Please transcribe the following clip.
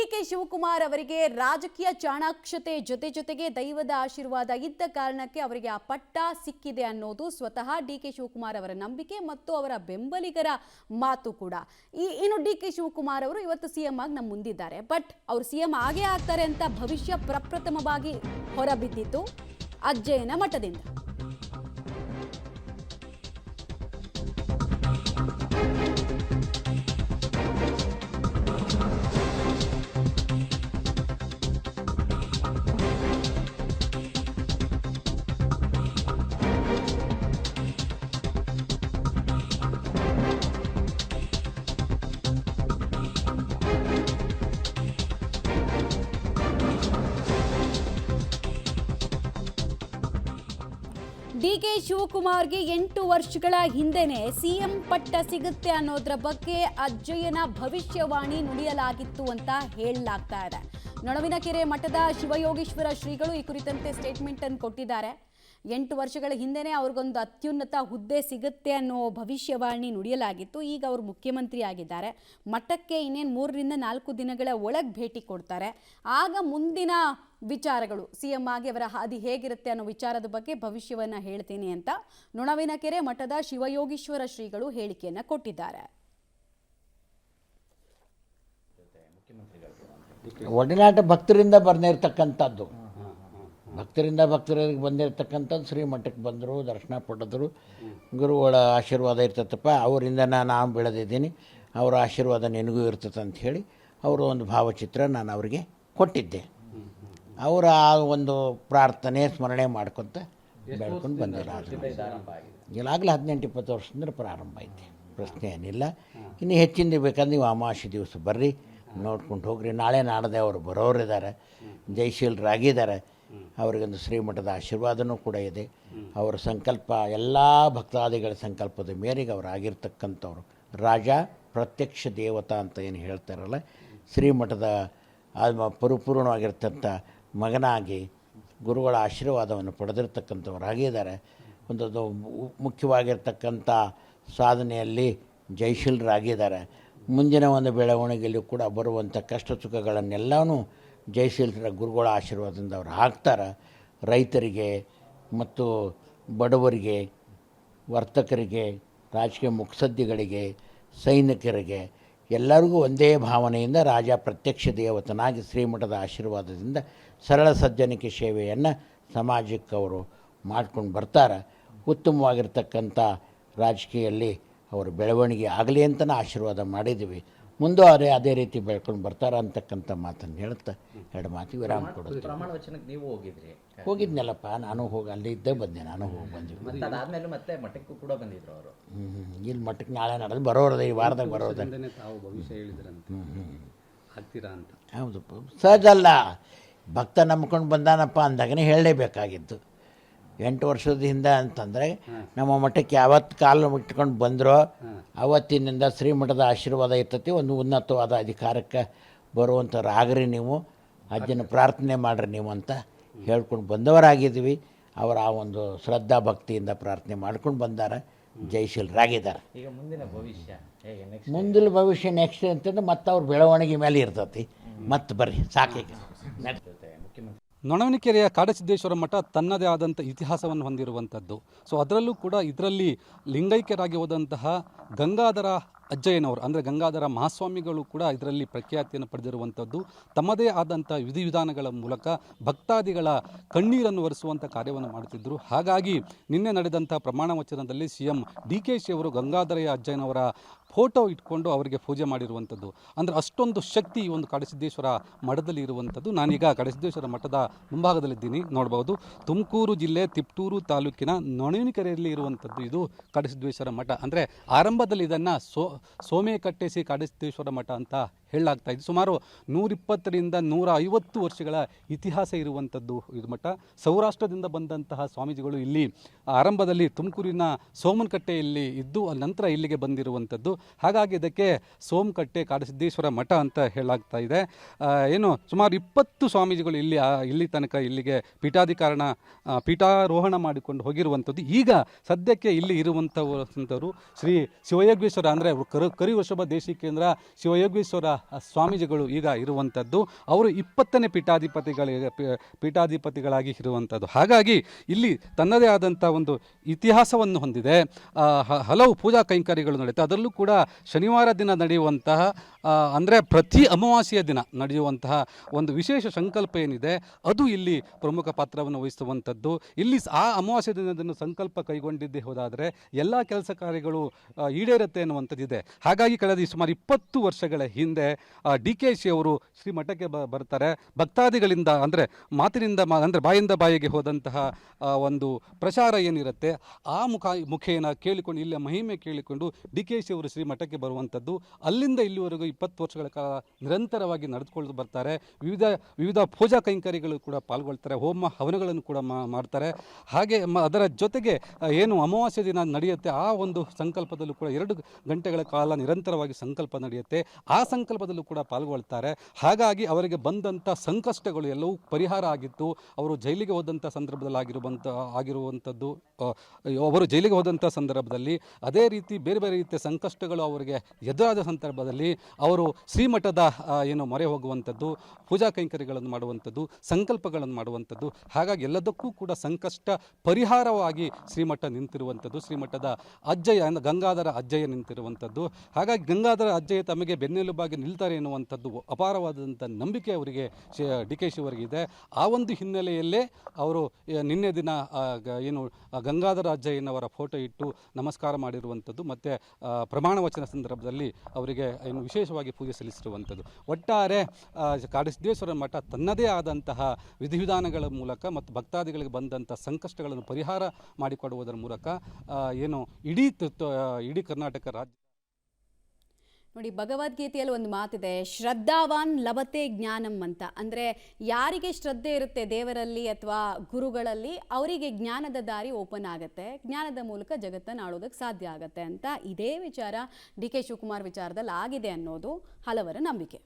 ಡಿ.ಕೆ. ಶಿವಕುಮಾರ್ ಅವರಿಗೆ ರಾಜಕೀಯ ಚಾಣಾಕ್ಷತೆ ಜೊತೆಗೆ ದೈವದ ಆಶೀರ್ವಾದ ಇದ್ದ ಕಾರಣಕ್ಕೆ ಅವರಿಗೆ ಆ ಪಟ್ಟ ಸಿಕ್ಕಿದೆ ಅನ್ನೋದು ಸ್ವತಃ ಡಿ.ಕೆ. ಶಿವಕುಮಾರ್ ಅವರ ನಂಬಿಕೆ ಮತ್ತು ಅವರ ಬೆಂಬಲಿಗರ ಮಾತು ಕೂಡ. ಇನ್ನು ಡಿ.ಕೆ. ಶಿವಕುಮಾರ್ ಅವರು ಇವತ್ತು ಸಿಎಂ ಆಗಿ ನಮ್ಮ ಮುಂದಿದ್ದಾರೆ. ಬಟ್ ಅವರು ಸಿಎಂ ಆಗೇ ಆಗ್ತಾರೆ ಅಂತ ಭವಿಷ್ಯ ಪ್ರಪ್ರಥಮವಾಗಿ ಹೊರಬಿದ್ದಿತ್ತು ಅಜ್ಜಯ್ಯನ ಮಠದಿಂದ. ಡಿ.ಕೆ. ಶಿವಕುಮಾರ್ಗೆ 8 ವರ್ಷಗಳ ಹಿಂದೆನೆ ಸಿಎಂ ಪಟ್ಟ ಸಿಗುತ್ತೆ ಅನ್ನೋದ್ರ ಬಗ್ಗೆ ಅಜ್ಜಯ್ಯನ ಭವಿಷ್ಯವಾಣಿ ನುಡಿಯಲಾಗಿತ್ತು ಅಂತ ಹೇಳಲಾಗ್ತಾ ಇದೆ. ನೊಣವಿನಕೆರೆ ಮಠದ ಶಿವಯೋಗೀಶ್ವರ ಶ್ರೀಗಳು ಈ ಕುರಿತಂತೆ ಸ್ಟೇಟ್ಮೆಂಟ್ ಅನ್ನು ಕೊಟ್ಟಿದ್ದಾರೆ. 8 ವರ್ಷಗಳ ಹಿಂದೆನೇ ಅವ್ರಿಗೊಂದು ಅತ್ಯುನ್ನತ ಹುದ್ದೆ ಸಿಗುತ್ತೆ ಅನ್ನೋ ಭವಿಷ್ಯವಾಣಿ ನುಡಿಯಲಾಗಿತ್ತು. ಈಗ ಅವರು ಮುಖ್ಯಮಂತ್ರಿ ಆಗಿದ್ದಾರೆ. ಮಠಕ್ಕೆ ಇನ್ನೇನು 3 ರಿಂದ 4 ದಿನಗಳ ಒಳಗೆ ಭೇಟಿ ಕೊಡ್ತಾರೆ. ಆಗ ಮುಂದಿನ ವಿಚಾರಗಳು ಸಿಎಂ ಆಗಿ ಅವರ ಹಾದಿ ಹೇಗಿರುತ್ತೆ ಅನ್ನೋ ವಿಚಾರದ ಬಗ್ಗೆ ಭವಿಷ್ಯವನ್ನ ಹೇಳ್ತೀನಿ ಅಂತ ನೊಣವಿನಕೆರೆ ಮಠದ ಶಿವಯೋಗೀಶ್ವರ ಶ್ರೀಗಳು ಹೇಳಿಕೆಯನ್ನ ಕೊಟ್ಟಿದ್ದಾರೆ. ಒಡನಾಟ ಭಕ್ತರಿಂದ ಬಂದಿರತಕ್ಕಂಥದ್ದು, ಭಕ್ತರಿಗೆ ಬಂದಿರತಕ್ಕಂಥದ್ದು. ಶ್ರೀಮಠಕ್ಕೆ ಬಂದರು, ದರ್ಶನ ಪಡೆದರು, ಗುರುಗಳ ಆಶೀರ್ವಾದ ಇರ್ತದಪ್ಪ, ಅವರಿಂದ ನಾನು ಬೆಳೆದಿದ್ದೀನಿ, ಅವರ ಆಶೀರ್ವಾದ ನಿನಗೂ ಇರ್ತದೆ ಅಂತ ಹೇಳಿ ಅವರು ಒಂದು ಭಾವಚಿತ್ರ ನಾನು ಅವರಿಗೆ ಕೊಟ್ಟಿದ್ದೆ. ಅವರ ಆ ಒಂದು ಪ್ರಾರ್ಥನೆ ಸ್ಮರಣೆ ಮಾಡ್ಕೊತ ಬೆಳ್ಕೊಂಡು ಬಂದಿಲ್ಲ. ಈಗಾಗಲೇ 18-20 ವರ್ಷದಿಂದ ಪ್ರಾರಂಭ ಐತೆ, ಪ್ರಶ್ನೆ ಏನಿಲ್ಲ. ಇನ್ನು ಹೆಚ್ಚಿಂದ ಬೇಕಂದ್ರೆ ನೀವು ಅಮಾವಾಸ್ಯೆ ದಿವಸ ಬರ್ರಿ, ನೋಡ್ಕೊಂಡು ಹೋಗ್ರಿ. ನಾಳೆ ನಾಡದೆ ಅವರು ಬರೋರಿದ್ದಾರೆ, ಜಯಶೀಲರಾಗಿದ್ದಾರೆ. ಅವರಿಗೊಂದು ಶ್ರೀಮಠದ ಆಶೀರ್ವಾದನೂ ಕೂಡ ಇದೆ. ಅವರ ಸಂಕಲ್ಪ ಎಲ್ಲ ಭಕ್ತಾದಿಗಳ ಸಂಕಲ್ಪದ ಮೇರೆಗೆ ಅವರು ಆಗಿರ್ತಕ್ಕಂಥವ್ರು ರಾಜ ಪ್ರತ್ಯಕ್ಷ ದೇವತಾ ಅಂತ ಏನು ಹೇಳ್ತಾರಲ್ಲ, ಶ್ರೀಮಠದ ಪರಿಪೂರ್ಣವಾಗಿರ್ತಂಥ ಮಗನಾಗಿ ಗುರುಗಳ ಆಶೀರ್ವಾದವನ್ನು ಪಡೆದಿರ್ತಕ್ಕಂಥವರಾಗಿದ್ದಾರೆ. ಒಂದು ಮುಖ್ಯವಾಗಿರ್ತಕ್ಕಂಥ ಸಾಧನೆಯಲ್ಲಿ ಜಯಶೀಲರಾಗಿದ್ದಾರೆ. ಮುಂದಿನ ಒಂದು ಬೆಳವಣಿಗೆಯಲ್ಲೂ ಕೂಡ ಬರುವಂಥ ಕಷ್ಟ ಸುಖಗಳನ್ನೆಲ್ಲವೂ ಜಯಶೀಲರ ಗುರುಗಳ ಆಶೀರ್ವಾದದಿಂದ ಅವರು ಹಾಕ್ತಾರೆ. ರೈತರಿಗೆ ಮತ್ತು ಬಡವರಿಗೆ, ವರ್ತಕರಿಗೆ, ರಾಜಕೀಯ ಮುತ್ಸದ್ದಿಗಳಿಗೆ, ಸೈನಿಕರಿಗೆ ಎಲ್ಲರಿಗೂ ಒಂದೇ ಭಾವನೆಯಿಂದ ರಾಜ ಪ್ರತ್ಯಕ್ಷ ದೇವತನಾಗಿ ಶ್ರೀಮಠದ ಆಶೀರ್ವಾದದಿಂದ ಸರಳ ಸಜ್ಜನಿಕೆ ಸೇವೆಯನ್ನು ಸಮಾಜಕ್ಕೆ ಅವರು ಮಾಡ್ಕೊಂಡು ಬರ್ತಾರೆ. ಉತ್ತಮವಾಗಿರ್ತಕ್ಕಂಥ ರಾಜಕೀಯದಲ್ಲಿ ಅವರು ಬೆಳವಣಿಗೆ ಆಗಲಿ ಅಂತಲೇ ಆಶೀರ್ವಾದ ಮಾಡಿದ್ದೀವಿ. ಮುಂದೆ ಅದೇ ರೀತಿ ಬೆಳ್ಕೊಂಡು ಬರ್ತಾರೆ ಅಂತಕ್ಕಂಥ ಮಾತನ್ನು ಹೇಳ್ತಾ 2 ಮಾತಿಗೆ ವಿರಾಮ ಕೊಡುತ್ತೆ. ಪ್ರಮಾಣ ವಚನಕ್ಕೆ ನೀವು ಹೋಗಿದ್ನಲ್ಲಪ್ಪ, ನಾನು ಅಲ್ಲಿ ಇದ್ದೇ ಬಂದೆ, ನಾನು ಹೋಗಿ ಬಂದಿದ್ದೆ. ಅದಾದ್ಮೇಲೆ ಮತ್ತೆ ಮಠಕ್ಕೂ ಕೂಡ ಬಂದಿದ್ರು ಅವರು. ಇಲ್ಲಿ ಮಠಕ್ಕೆ ನಾಳೆ ನಡೆದು ಬರೋರದ, ಈ ವಾರದಾಗ ಬರೋದ. ಹೌದಪ್ಪ, ಸಹಜ ಅಲ್ಲ. ಭಕ್ತ ನಂಬ್ಕೊಂಡು ಬಂದಾನಪ್ಪ ಅಂದಾಗನೇ ಹೇಳಲೇಬೇಕಾಗಿತ್ತು. 8 ವರ್ಷದ ಹಿಂದೆ ಅಂತಂದರೆ ನಮ್ಮ ಮಠಕ್ಕೆ ಯಾವತ್ತು ಕಾಲು ಇಟ್ಕೊಂಡು ಬಂದರೋ ಅವತ್ತಿನಿಂದ ಶ್ರೀಮಠದ ಆಶೀರ್ವಾದ ಇರ್ತೈತಿ. ಒಂದು ಉನ್ನತವಾದ ಅಧಿಕಾರಕ್ಕೆ ಬರುವಂಥವ್ರಾಗ್ರಿ ನೀವು, ಅಜ್ಜನ ಪ್ರಾರ್ಥನೆ ಮಾಡಿರಿ ನೀವು ಅಂತ ಹೇಳ್ಕೊಂಡು ಬಂದವರಾಗಿದ್ವಿ. ಅವರ ಆ ಒಂದು ಶ್ರದ್ಧಾ ಭಕ್ತಿಯಿಂದ ಪ್ರಾರ್ಥನೆ ಮಾಡ್ಕೊಂಡು ಬಂದಾರೆ, ಜಯಶೀಲರಾಗಿದ್ದಾರೆ. ಈಗ ಮುಂದಿನ ಭವಿಷ್ಯ ನೆಕ್ಸ್ಟ್ ಅಂತಂದ್ರೆ ಮತ್ತೆ ಅವ್ರ ಬೆಳವಣಿಗೆ ಮೇಲೆ ಇರ್ತೈತಿ. ಮತ್ತೆ ಬರ್ರಿ ಸಾಕೀಗ. ನೊಣವಿನಕೆರೆಯ ಕಾಡಸಿದ್ದೇಶ್ವರ ಮಠ ತನ್ನದೇ ಆದಂಥ ಇತಿಹಾಸವನ್ನು ಹೊಂದಿರುವಂಥದ್ದು. ಸೊ ಅದರಲ್ಲೂ ಕೂಡ ಇದರಲ್ಲಿ ಲಿಂಗೈಕ್ಯರಾಗಿ ಹೋದಂತಹ ಗಂಗಾಧರ ಅಜ್ಜಯ್ಯನವರು ಅಂದರೆ ಗಂಗಾಧರ ಮಹಾಸ್ವಾಮಿಗಳು ಕೂಡ ಇದರಲ್ಲಿ ಪ್ರಖ್ಯಾತಿಯನ್ನು ಪಡೆದಿರುವಂಥದ್ದು. ತಮ್ಮದೇ ಆದಂಥ ವಿಧಿವಿಧಾನಗಳ ಮೂಲಕ ಭಕ್ತಾದಿಗಳ ಕಣ್ಣೀರನ್ನು ಒರೆಸುವಂಥ ಕಾರ್ಯವನ್ನು ಮಾಡುತ್ತಿದ್ದರು. ಹಾಗಾಗಿ ನಿನ್ನೆ ನಡೆದಂಥ ಪ್ರಮಾಣ ವಚನದಲ್ಲಿ ಸಿಎಂ ಡಿ.ಕೆ. ಶಿ ಅವರು ಗಂಗಾಧರಯ್ಯ ಅಜ್ಜಯ್ಯನವರ ಫೋಟೋ ಇಟ್ಕೊಂಡು ಅವರಿಗೆ ಪೂಜೆ ಮಾಡಿರುವಂಥದ್ದು. ಅಂದರೆ ಅಷ್ಟೊಂದು ಶಕ್ತಿ ಈ ಒಂದು ಕಾಡಸಿದ್ದೇಶ್ವರ ಮಠದಲ್ಲಿ ಇರುವಂಥದ್ದು. ನಾನೀಗ ಕಾಡಸಿದ್ದೇಶ್ವರ ಮಠದ ಮುಂಭಾಗದಲ್ಲಿದ್ದೀನಿ, ನೋಡ್ಬೋದು. ತುಮಕೂರು ಜಿಲ್ಲೆ ತಿಪ್ಟೂರು ತಾಲೂಕಿನ ನೊಣವಿನಕೆರೆಯಲ್ಲಿ ಇರುವಂಥದ್ದು ಇದು ಕಾಡಸಿದ್ದೇಶ್ವರ ಮಠ. ಅಂದರೆ ಆರಂಭದಲ್ಲಿ ಇದನ್ನು ಸೋಮೇಕಟ್ಟೆ ಶ್ರೀ ಕಾಡಸಿದ್ದೇಶ್ವರ ಮಠ ಅಂತ ಹೇಳಲಾಗ್ತಾ ಇದೆ. ಸುಮಾರು 120 ರಿಂದ 150 ವರ್ಷಗಳ ಇತಿಹಾಸ ಇರುವಂಥದ್ದು ಇದು ಮಠ. ಸೌರಾಷ್ಟ್ರದಿಂದ ಬಂದಂತಹ ಸ್ವಾಮೀಜಿಗಳು ಇಲ್ಲಿ ಆರಂಭದಲ್ಲಿ ತುಮಕೂರಿನ ಸೋಮನಕಟ್ಟೆಯಲ್ಲಿ ಇದ್ದು ನಂತರ ಇಲ್ಲಿಗೆ ಬಂದಿರುವಂಥದ್ದು. ಹಾಗಾಗಿ ಇದಕ್ಕೆ ಸೋಮಕಟ್ಟೆ ಕಾಡಸಿದ್ದೇಶ್ವರ ಮಠ ಅಂತ ಹೇಳಲಾಗ್ತಾ ಇದೆ. ಸುಮಾರು 20 ಸ್ವಾಮೀಜಿಗಳು ಇಲ್ಲಿ ತನಕ ಇಲ್ಲಿಗೆ ಪೀಠಾರೋಹಣ ಮಾಡಿಕೊಂಡು ಹೋಗಿರುವಂಥದ್ದು. ಈಗ ಸದ್ಯಕ್ಕೆ ಇಲ್ಲಿ ಇರುವಂಥವರು ಶ್ರೀ ಶಿವಯೋಗೇಶ್ವರ ಅಂದರೆ ಕರಿವೃಷಭ ದೇಶಿಕೇಂದ್ರ ಶಿವಯೋಗೇಶ್ವರ ಸ್ವಾಮೀಜಿಗಳು ಈಗ ಇರುವಂಥದ್ದು. ಅವರು 20ನೇ ಪೀಠಾಧಿಪತಿಗಳಾಗಿ ಇರುವಂಥದ್ದು. ಹಾಗಾಗಿ ಇಲ್ಲಿ ತನ್ನದೇ ಆದಂಥ ಒಂದು ಇತಿಹಾಸವನ್ನು ಹೊಂದಿದೆ. ಹಲವು ಪೂಜಾ ಕೈಂಕರ್ಯಗಳು ನಡೆಯುತ್ತೆ. ಅದರಲ್ಲೂ ಕೂಡ ಶನಿವಾರ ದಿನ ನಡೆಯುವಂತಹ ಅಂದರೆ ಪ್ರತಿ ಅಮಾವಾಸ್ಯೆಯ ದಿನ ನಡೆಯುವಂತಹ ಒಂದು ವಿಶೇಷ ಸಂಕಲ್ಪ ಏನಿದೆ ಅದು ಇಲ್ಲಿ ಪ್ರಮುಖ ಪಾತ್ರವನ್ನು ವಹಿಸುವಂಥದ್ದು. ಇಲ್ಲಿ ಆ ಅಮಾವಾಸ್ಯೆ ದಿನದನ್ನು ಸಂಕಲ್ಪ ಕೈಗೊಂಡಿದ್ದೇ ಹೋದಾದರೆ ಎಲ್ಲ ಕೆಲಸ ಕಾರ್ಯಗಳು ಈಡೇರುತ್ತೆ ಅನ್ನುವಂಥದ್ದಿದೆ. ಹಾಗಾಗಿ ಕಳೆದ ಸುಮಾರು 20 ವರ್ಷಗಳ ಹಿಂದೆ DKಶಿ ಅವರು ಶ್ರೀಮಠಕ್ಕೆ ಬರ್ತಾರೆ. ಭಕ್ತಾದಿಗಳಿಂದ ಅಂದರೆ ಮಾತಿನಿಂದ ಅಂದರೆ ಬಾಯಿಂದ ಬಾಯಿಗೆ ಹೋದಂತಹ ಒಂದು ಪ್ರಚಾರ ಏನಿರುತ್ತೆ ಆ ಮುಖೇನ ಕೇಳಿಕೊಂಡು ಇಲ್ಲಿಯ ಮಹಿಮೆ ಕೇಳಿಕೊಂಡು DKಶಿ ಅವರು ಶ್ರೀಮಠಕ್ಕೆ ಬರುವಂಥದ್ದು. ಅಲ್ಲಿಂದ ಇಲ್ಲಿವರೆಗೂ 20 ವರ್ಷಗಳ ಕಾಲ ನಿರಂತರವಾಗಿ ನಡೆದುಕೊಂಡು ಬರ್ತಾರೆ. ವಿವಿಧ ಪೂಜಾ ಕೈಂಕರ್ಯಗಳು ಕೂಡ ಪಾಲ್ಗೊಳ್ತಾರೆ. ಹೋಮ ಹವನಗಳನ್ನು ಕೂಡ ಮಾಡ್ತಾರೆ. ಹಾಗೆ ಅದರ ಜೊತೆಗೆ ಏನು ಅಮಾವಾಸ್ಯೆ ದಿನ ನಡೆಯುತ್ತೆ ಆ ಒಂದು ಸಂಕಲ್ಪದಲ್ಲೂ ಕೂಡ 2 ಗಂಟೆಗಳ ಕಾಲ ನಿರಂತರವಾಗಿ ಸಂಕಲ್ಪ ನಡೆಯುತ್ತೆ. ಆ ಸಂಕಲ್ಪದಲ್ಲೂ ಕೂಡ ಪಾಲ್ಗೊಳ್ತಾರೆ. ಹಾಗಾಗಿ ಅವರಿಗೆ ಬಂದಂಥ ಸಂಕಷ್ಟಗಳು ಎಲ್ಲವೂ ಪರಿಹಾರ ಆಗಿತ್ತು. ಅವರು ಜೈಲಿಗೆ ಹೋದಂಥ ಸಂದರ್ಭದಲ್ಲಿ ಆಗಿರುವಂಥದ್ದು ಅವರು ಜೈಲಿಗೆ ಹೋದಂಥ ಸಂದರ್ಭದಲ್ಲಿ ಅದೇ ರೀತಿ ಬೇರೆ ಬೇರೆ ರೀತಿಯ ಸಂಕಷ್ಟಗಳು ಅವರಿಗೆ ಎದುರಾದ ಸಂದರ್ಭದಲ್ಲಿ ಅವರು ಶ್ರೀಮಠದ ಏನು ಮೊರೆ ಹೋಗುವಂಥದ್ದು, ಪೂಜಾ ಕೈಂಕರ್ಯಗಳನ್ನು ಮಾಡುವಂಥದ್ದು, ಸಂಕಲ್ಪಗಳನ್ನು ಮಾಡುವಂಥದ್ದು. ಹಾಗಾಗಿ ಎಲ್ಲದಕ್ಕೂ ಕೂಡ ಸಂಕಷ್ಟ ಪರಿಹಾರವಾಗಿ ಶ್ರೀಮಠ ನಿಂತಿರುವಂಥದ್ದು. ಶ್ರೀಮಠದ ಅಜ್ಜಯ್ಯ ಅಂದರೆ ಗಂಗಾಧರ ಅಜ್ಜಯ್ಯ ನಿಂತಿರುವಂಥದ್ದು. ಹಾಗಾಗಿ ಗಂಗಾಧರ ಅಜ್ಜಯ್ಯ ತಮಗೆ ಬೆನ್ನೆಲುಬಾಗಿ ನಿಲ್ತಾರೆ ಎನ್ನುವಂಥದ್ದು ಅಪಾರವಾದಂಥ ನಂಬಿಕೆ ಅವರಿಗೆ DKಶಿ ಅವರಿಗಿದೆ. ಆ ಒಂದು ಹಿನ್ನೆಲೆಯಲ್ಲೇ ಅವರು ನಿನ್ನೆ ದಿನ ಏನು ಗಂಗಾಧರ ಅಜ್ಜಯ್ಯನವರ ಫೋಟೋ ಇಟ್ಟು ನಮಸ್ಕಾರ ಮಾಡಿರುವಂಥದ್ದು ಮತ್ತು ಪ್ರಮಾಣ ವಚನ ಸಂದರ್ಭದಲ್ಲಿ ಅವರಿಗೆ ಏನು ವಿಶೇಷವಾಗಿ ಪೂಜೆ ಸಲ್ಲಿಸಿರುವಂಥದ್ದು. ಒಟ್ಟಾರೆ ಕಾಡಸಿದ್ದೇಶ್ವರ ಮಠ ತನ್ನದೇ ಆದಂತಹ ವಿಧಿವಿಧಾನಗಳ ಮೂಲಕ ಮತ್ತು ಭಕ್ತಾದಿಗಳಿಗೆ ಬಂದಂಥ ಸಂಕಷ್ಟಗಳನ್ನು ಪರಿಹಾರ ಮಾಡಿಕೊಡುವುದರ ಮೂಲಕ ಏನು ಇಡೀ ಕರ್ನಾಟಕ ರಾಜ್ಯ ನೋಡಿ, ಭಗವದ್ಗೀತೆಯಲ್ಲಿ ಒಂದು ಮಾತಿದೆ, ಶ್ರದ್ಧಾವಾನ್ ಲಭತೆ ಜ್ಞಾನಂ ಅಂತ. ಅಂದರೆ ಯಾರಿಗೆ ಶ್ರದ್ಧೆ ಇರುತ್ತೆ ದೇವರಲ್ಲಿ ಅಥವಾ ಗುರುಗಳಲ್ಲಿ ಅವರಿಗೆ ಜ್ಞಾನದ ದಾರಿ ಓಪನ್ ಆಗುತ್ತೆ, ಜ್ಞಾನದ ಮೂಲಕ ಜಗತ್ತನ್ನು ಆಳೋದಕ್ಕೆ ಸಾಧ್ಯ ಆಗುತ್ತೆ ಅಂತ ಇದೇ ವಿಚಾರ DK ಶಿವಕುಮಾರ್ ವಿಚಾರದಲ್ಲಿ ಆಗಿದೆ ಅನ್ನೋದು ಹಲವರ ನಂಬಿಕೆ.